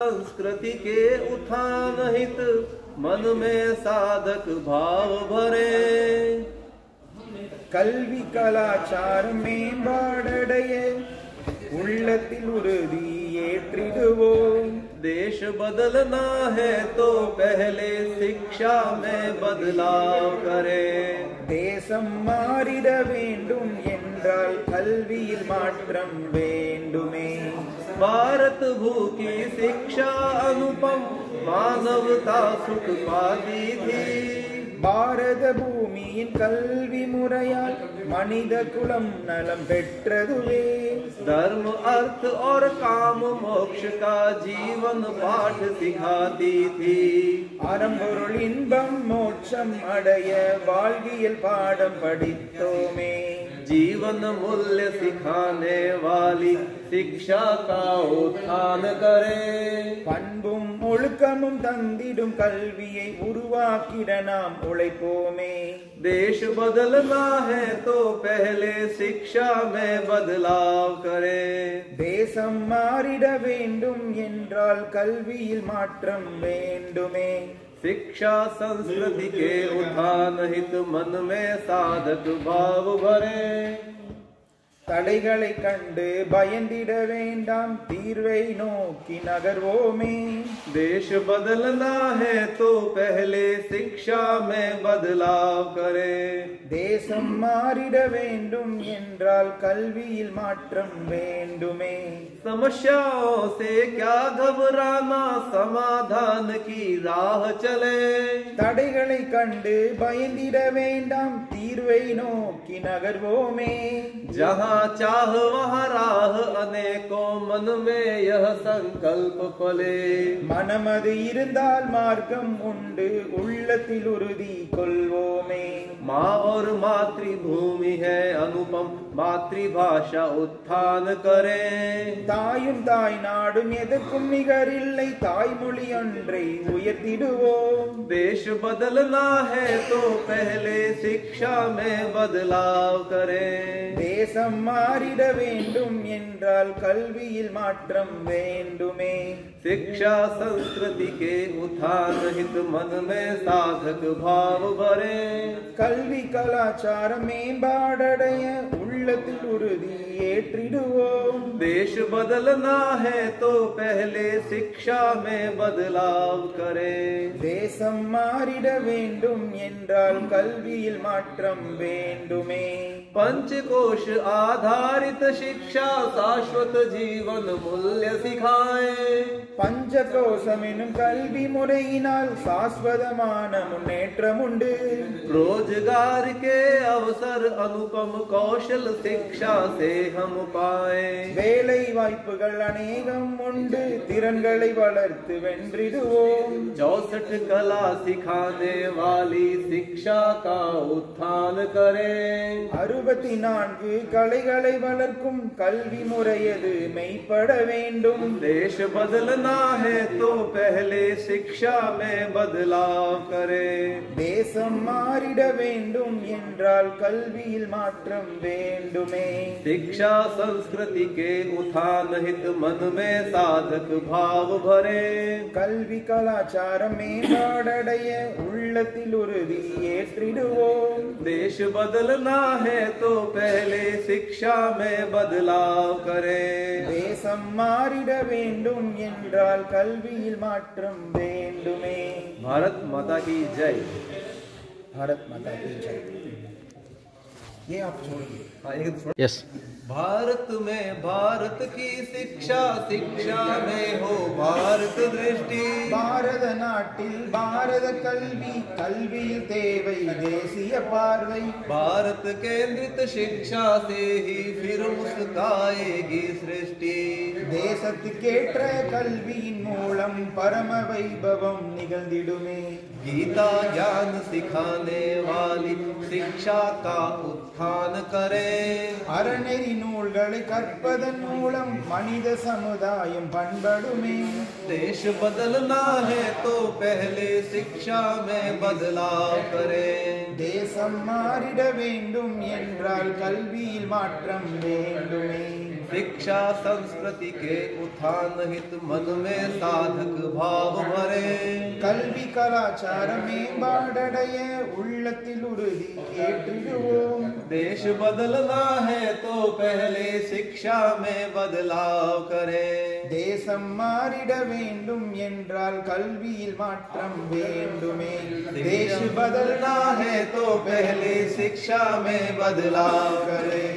संस्कृति के उत्थान हित मन में साधक भाव भरे கல்வி கலாச்சாரம் மேம்பாடடைய உள்ளத்தில் உறுதி ஏற்றிடுவோம். देश बदलना है तो पहले शिक्षा में बदलाव करें. தேசம் மாறிட வேண்டும் என்றால் கல்வியில் மாற்றம் வேண்டுமே. भारत भू की शिक्षा अनुपम मानवता सुख पाती थी. பாரத பூமியின் கல்வி முறையால் மனித குலம் நலம் பெற்றதுவே. धर्म अर्थ और काम मोक्ष का जीवन पाठ सिखाती थी. அறம்பொருள் இன்பம் மோட்சம் அடைய வாழ்வியல் பாடம் படித்தோமே. जीवन मूल्य सिखाने वाली शिक्षा का उत्थान करें. பண்பும் ஒழுக்கமும் தந்திடும் கல்வியை உருவாக்கிட நாம் உழைப்போமே. देश बदलना है तो पहले शिक्षा में बदलाव करें. தேசம் மாறிட வேண்டும் என்றால் கல்வியில் மாற்றம் வேண்டுமே. शिक्षा संस्कृति के उत्थान हित मन में साधक भाव भरे. தடைகளை கண்டு பயந்திட வேண்டாம், தீர்வை நோக்கி நகர்வோமே. देश बदलना है तो पहले शिक्षा में बदलाव करें. தேசம் மாறிட வேண்டும் என்றால் கல்வியில் மாற்றம் வேண்டுமே. समस्याओं से क्या घबराना, समाधान की राह चले. தடைகளை கண்டு பயந்திட வேண்டாம், தீர்வை நோக்கி நகர்வோமே. जहाँ चाह वहाँ राह, अनेकों मन में यह संकल्प पले. மனமது இருந்தால் மார்க்கம் உண்டு, உள்ளத்தில் உறுதி கொள்வோமே. माँ और मातृभूमि है अनुपम, मातृभाषा उत्थान करें. தாயும் தாய் நாடும் எதற்கும் நிகரில்லை, தாய்மொழி ஒன்றை உயர்த்திடுவோம். देश बदलना है तो पहले शिक्षा में बदलाव करें. தேசம் மாறிட வேண்டும் என்றால் கல்வியில் மாற்றம் வேண்டுமே. शिक्षा संस्कृति के उत्थान हित मन में साधक भाव भरे. கல்வி கலாச்சாரம் மேம்பாடடைய உள்ளத்தில் உறுதி ஏற்றிடுவோம். देश बदलना है तो पहले शिक्षा में बदलाव करें. தேசம் மாறிட வேண்டும் என்றால் கல்வியில் மாற்றம் வேண்டுமே. पंचकोश आधारित शिक्षा शाश्वत जीवन मूल्य सिखाए. பஞ்சகோசம் எனும் கல்வி முறையினால் சாஸ்வதமான முன்னேற்றம் உண்டு. रोजगार के अवसर अनुपम कौशल शिक्षा से हम पाए. வேலை வாய்ப்புகள் அநேகம் உண்டு, திறன்களை வளர்த்து வென்றிடுவோம். 64 कला सिखाने वाली शिक्षा का उत्थान करें. 64 கலைகளை வளர்க்கும் கல்வி முறையது மெய்ப்பட வேண்டும். देश बदलना है तो पहले शिक्षा में बदलाव करें. தேசம் மாறிட வேண்டும் என்றால் கல்வியில் மாற்றம் வேண்டுமே. शिक्षा संस्कृति के उत्थान हित मन में साधक भाव भरे. கல்வி கலாச்சாரம் மேம்பாடடைய உள்ளத்தில் உறுதி ஏற்றிடுவோம். देश बदलना है तो पहले शिक्षा में बदलाव करें. தேசம் மாறிட வேண்டும் என்றால் கல்வியில் மாற்றம் வேண்டுமே. भारत माता की जय. भारत माता की जय. ये आप छोड़िए. यस. भारत में भारत की शिक्षा, शिक्षा में हो भारत दृष्टि. பாரத நாட்டில் பாரத கல்வி, கல்வியில் தேவை தேசிய பார்வை. भारत केंद्रित शिक्षा से ही फिर मुस्काएगी सृष्टि. தேசத்துக்கேற்ற கல்வியின் மூலம் பரம வைபவம் நிகழ்ந்திடுமே. गीता ज्ञान सिखाने वाली शिक्षा का उत्थान करें. அறநெறி நூல்களை கற்பதன் மூலம் மனித சமுதாயம் பண்படுமே. देश बदलना है तो पहले शिक्षा में बदलाव करें. தேசம் மாறிட வேண்டும் என்றால் கல்வியில் மாற்றம் வேண்டுமே. शिक्षा संस्कृति के उत्थान हित मन में साधक भाव भरे கல்வி கலாச்சாரமே பாடடைய உள்ளத்தில் உறுதி ஏற்றிடுவோம் देश बदलना है तो पहले शिक्षा में बदलाव करें தேசம் மாறிட வேண்டும் என்றால் கல்வியில் மாற்றம் வேண்டுமே देश बदलना है तो पहले शिक्षा में बदलाव करें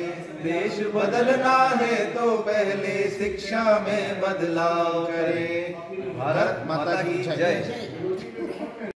देश बदलना है तो पहले शिक्षा में बदलाव करें भारत माता की जय।